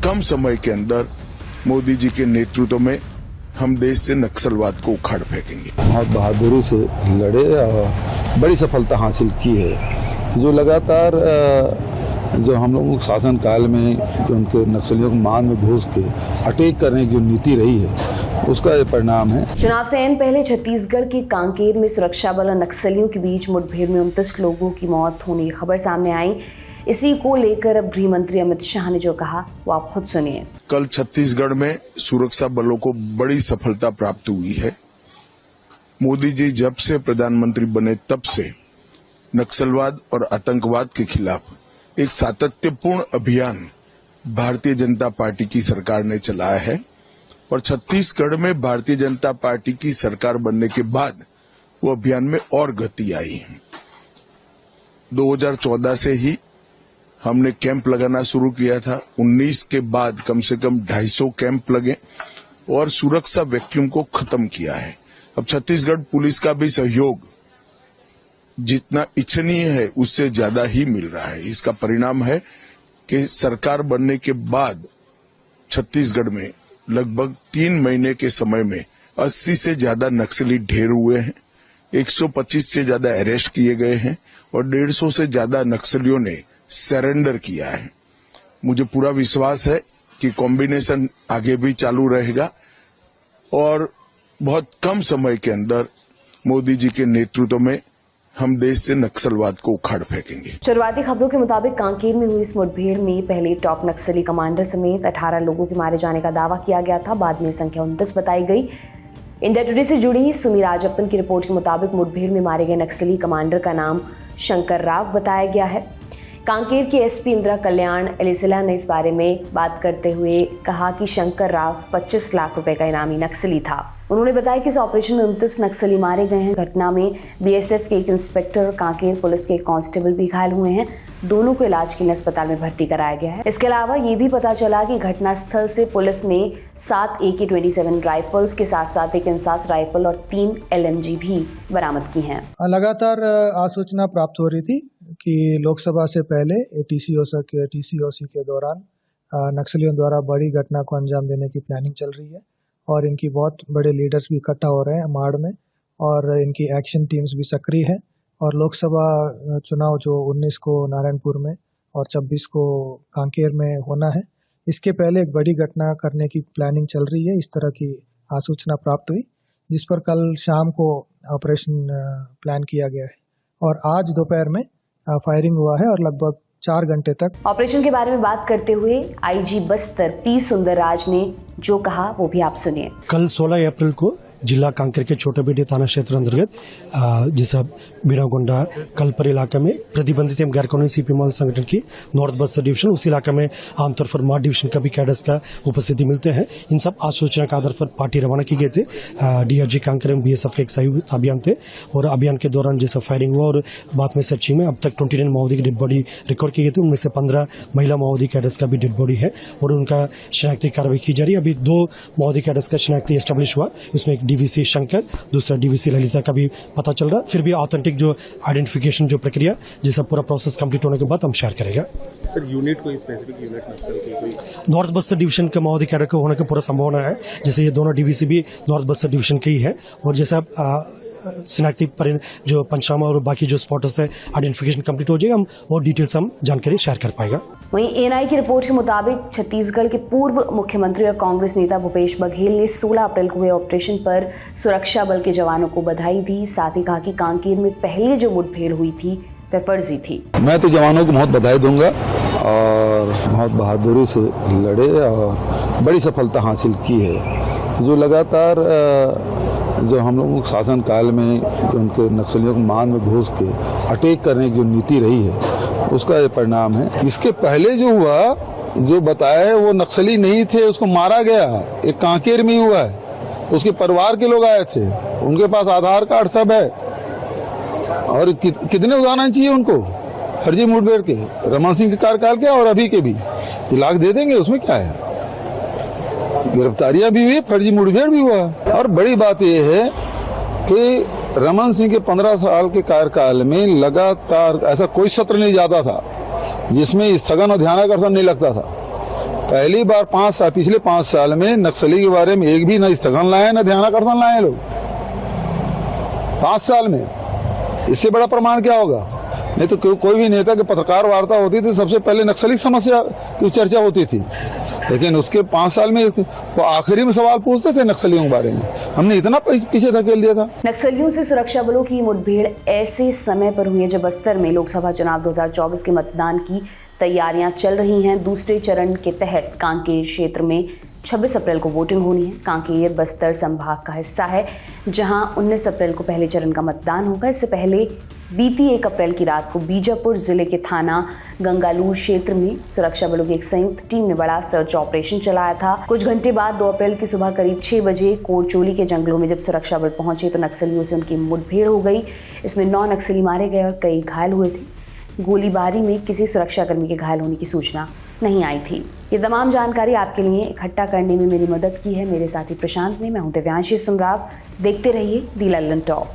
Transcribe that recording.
कम समय के अंदर मोदी जी के नेतृत्व में हम देश से नक्सलवाद को उखाड़ फेंकेंगे। बहुत बहादुरी से लड़े और बड़ी सफलता हासिल की है। जो लगातार जो हम लोगों के शासन काल में जो उनके नक्सलियों को मान में घुस के अटैक करने की नीति रही है, उसका ये परिणाम है। चुनाव से एन पहले छत्तीसगढ़ के कांकेर में सुरक्षा बल और नक्सलियों के बीच मुठभेड़ में 29 लोगों की मौत होने की खबर सामने आई। इसी को लेकर अब गृह मंत्री अमित शाह ने जो कहा वो आप खुद सुनिए। कल छत्तीसगढ़ में सुरक्षा बलों को बड़ी सफलता प्राप्त हुई है। मोदी जी जब से प्रधानमंत्री बने तब से नक्सलवाद और आतंकवाद के खिलाफ एक सातत्यपूर्ण अभियान भारतीय जनता पार्टी की सरकार ने चलाया है और छत्तीसगढ़ में भारतीय जनता पार्टी की सरकार बनने के बाद वो अभियान में और गति आई है। 2014 से ही हमने कैंप लगाना शुरू किया था। 19 के बाद कम से कम 250 कैंप लगे और सुरक्षा वैक्यूम को खत्म किया है। अब छत्तीसगढ़ पुलिस का भी सहयोग जितना इच्छनीय है उससे ज्यादा ही मिल रहा है। इसका परिणाम है कि सरकार बनने के बाद छत्तीसगढ़ में लगभग 3 महीने के समय में 80 से ज्यादा नक्सली ढेर हुए हैं, 125 से ज्यादा अरेस्ट किए गए हैं और 150 से ज्यादा नक्सलियों ने सरेंडर किया है। मुझे पूरा विश्वास है कि कॉम्बिनेशन आगे भी चालू रहेगा और बहुत कम समय के अंदर मोदी जी के नेतृत्व में हम देश से नक्सलवाद को उखाड़ फेंकेंगे। शुरुआती खबरों के मुताबिक कांकेर में हुई इस मुठभेड़ में पहले टॉप नक्सली कमांडर समेत 18 लोगों के मारे जाने का दावा किया गया था। बाद में संख्या 29 बताई गई। इंडिया टुडे से जुड़ी सुमी राजप्पन की रिपोर्ट के मुताबिक मुठभेड़ में मारे गए नक्सली कमांडर का नाम शंकर राव बताया गया है। कांकेर की एसपी इंदिरा कल्याण एलिसिला ने इस बारे में बात करते हुए कहा कि शंकर राव 25 लाख रुपए का इनामी नक्सली था। उन्होंने बताया कि इस ऑपरेशन में 29 नक्सली मारे गए हैं। घटना में बीएसएफ के एक इंस्पेक्टर और कांकेर पुलिस के एक कांस्टेबल भी घायल हुए हैं। दोनों को इलाज के लिए अस्पताल में भर्ती कराया गया है। इसके अलावा ये भी पता चला कि घटनास्थल से पुलिस ने 7 AK-27 राइफल्स के साथ साथ एक इंसास राइफल और 3 LMG भी बरामद की हैं। लगातार आसूचना प्राप्त हो रही थी कि लोकसभा से पहले TCOC के दौरान नक्सलियों द्वारा बड़ी घटना को अंजाम देने की प्लानिंग चल रही है और इनकी बहुत बड़े लीडर्स भी इकट्ठा हो रहे हैं माड़ में और इनकी एक्शन टीम्स भी सक्रिय हैं और लोकसभा चुनाव जो 19 को नारायणपुर में और 26 को कांकेर में होना है, इसके पहले एक बड़ी घटना करने की प्लानिंग चल रही है। इस तरह की आसूचना प्राप्त हुई जिस पर कल शाम को ऑपरेशन प्लान किया गया है और आज दोपहर में फायरिंग हुआ है और लगभग 4 घंटे तक। ऑपरेशन के बारे में बात करते हुए IG बस्तर P सुंदरराज ने जो कहा वो भी आप सुनिए। कल 16 अप्रैल को जिला कांकेर के छोटेबेटी थाना क्षेत्र अंतर्गत जिस बीरागोंडा कलपर इलाके में प्रतिबंधित एवं गैर कानूनी सीपी मॉल संगठन की नॉर्थ बस्तर डिवीजन, उस इलाके में आमतौर पर मार्ड डिवीजन का भी कैडर्स का उपस्थिति मिलते हैं। इन सब आसूचना के आधार पर पार्टी रवाना की गए थे। DRG कांकेर एवं BSF के एक संयुक्त अभियान थे और अभियान के दौरान जैसा फायरिंग हुआ और बाद में सर्चिंग में अब तक 29 माओवादी की डेड बॉडी रिकॉर्ड की गई थी। उनमें से 15 महिला माओवादी कैडर्स का भी डेड बॉडी है और उनका शिनाख्ती कार्रवाई की जा रही है। अभी 2 माओवादी कैडर्स का शिनाख्ती एस्टेब्लिश हुआ, इसमें एक DVC शंकर, दूसरा DVC ललिता का भी पता चल रहा है। फिर भी ऑथेंटिक जो आइडेंटिफिकेशन जो प्रक्रिया जैसा पूरा प्रोसेस कंप्लीट होने के बाद हम शेयर करेगा। सर यूनिट कोई स्पेसिफिक यूनिट नक्सल की कोई नॉर्थ बस्तर डिवीजन के माओवादी कैडर को होने की पूरा संभावना है। जैसे ये दोनों DVC भी नॉर्थ बस्तर डिवीजन के ही है और जैसा शिनाख्ती पर जो पंचनामा और बाकी जो स्पॉटर्स है आइडेंटिफिकेशन कंप्लीट हो जाएगा, हम और डिटेल्स हम जानकारी शेयर कर पाएगा। वहीं ANI की रिपोर्ट के मुताबिक छत्तीसगढ़ के पूर्व मुख्यमंत्री और कांग्रेस नेता भूपेश बघेल ने 16 अप्रैल को हुए ऑपरेशन पर सुरक्षा बल के जवानों को बधाई दी। साथ ही कहा कि कांकेर में पहले जो मुठभेड़ हुई थी वह फर्जी थी। मैं तो जवानों को बहुत बधाई दूंगा और बहुत बहादुरी से लड़े और बड़ी सफलता हासिल की है। जो लगातार जो हम लोगों के शासन काल में जो उनके नक्सलियों को मान में घुस के अटैक करने की जो नीति रही है, उसका ये परिणाम है। इसके पहले जो हुआ, जो बताया है वो नक्सली नहीं थे, उसको मारा गया। एक कांकेर में ही हुआ है, उसके परिवार के लोग आए थे, उनके पास आधार कार्ड सब है और कितने उदाहरण चाहिए उनको फर्जी मुठभेड़ के, रमन सिंह के कार्यकाल के और अभी के भी। इलाक दे देंगे, उसमें क्या है। गिरफ्तारियां भी हुई, फर्जी मुठभेड़ भी हुआ। और बड़ी बात यह है कि रमन सिंह के 15 साल के कार्यकाल में लगातार ऐसा कोई सत्र नहीं जाता था जिसमें स्थगन और ध्यानाकर्षण नहीं लगता था। पहली बार पिछले 5 साल में नक्सली के बारे में एक भी न स्थगन लाए न ध्यानाकर्षण लाए लोग 5 साल में। इससे बड़ा प्रमाण क्या होगा? नहीं तो कोई भी नेता की पत्रकार वार्ता होती थी सबसे पहले नक्सली समस्या की चर्चा होती थी, लेकिन उसके 5 साल में वो आखिरी में सवाल पूछते थे नक्सलियों के बारे में। हमने इतना पीछे धकेल दिया था। नक्सलियों से सुरक्षा बलों की मुठभेड़ ऐसे समय पर हुई है जब बस्तर में लोकसभा चुनाव 2024 के मतदान की तैयारियां चल रही हैं। दूसरे चरण के तहत कांकेर क्षेत्र में 26 अप्रैल को वोटिंग होनी है। कांकेर बस्तर संभाग का हिस्सा है जहां 19 अप्रैल को पहले चरण का मतदान होगा। इससे पहले बीती 1 अप्रैल की रात को बीजापुर जिले के थाना गंगालूर क्षेत्र में सुरक्षा बलों की एक संयुक्त टीम ने बड़ा सर्च ऑपरेशन चलाया था। कुछ घंटे बाद 2 अप्रैल की सुबह करीब 6 बजे कोटचोली के जंगलों में जब सुरक्षा बल पहुंचे तो नक्सलियों से उनकी मुठभेड़ हो गई। इसमें 9 नक्सली मारे गए और कई घायल हुए थे। गोलीबारी में किसी सुरक्षाकर्मी के घायल होने की सूचना नहीं आई थी। ये तमाम जानकारी आपके लिए इकट्ठा करने में मेरी मदद की है मेरे साथी प्रशांत ने। मैं हूं दिव्यांशी सुमराव। देखते रहिए दी लल्लन टॉप।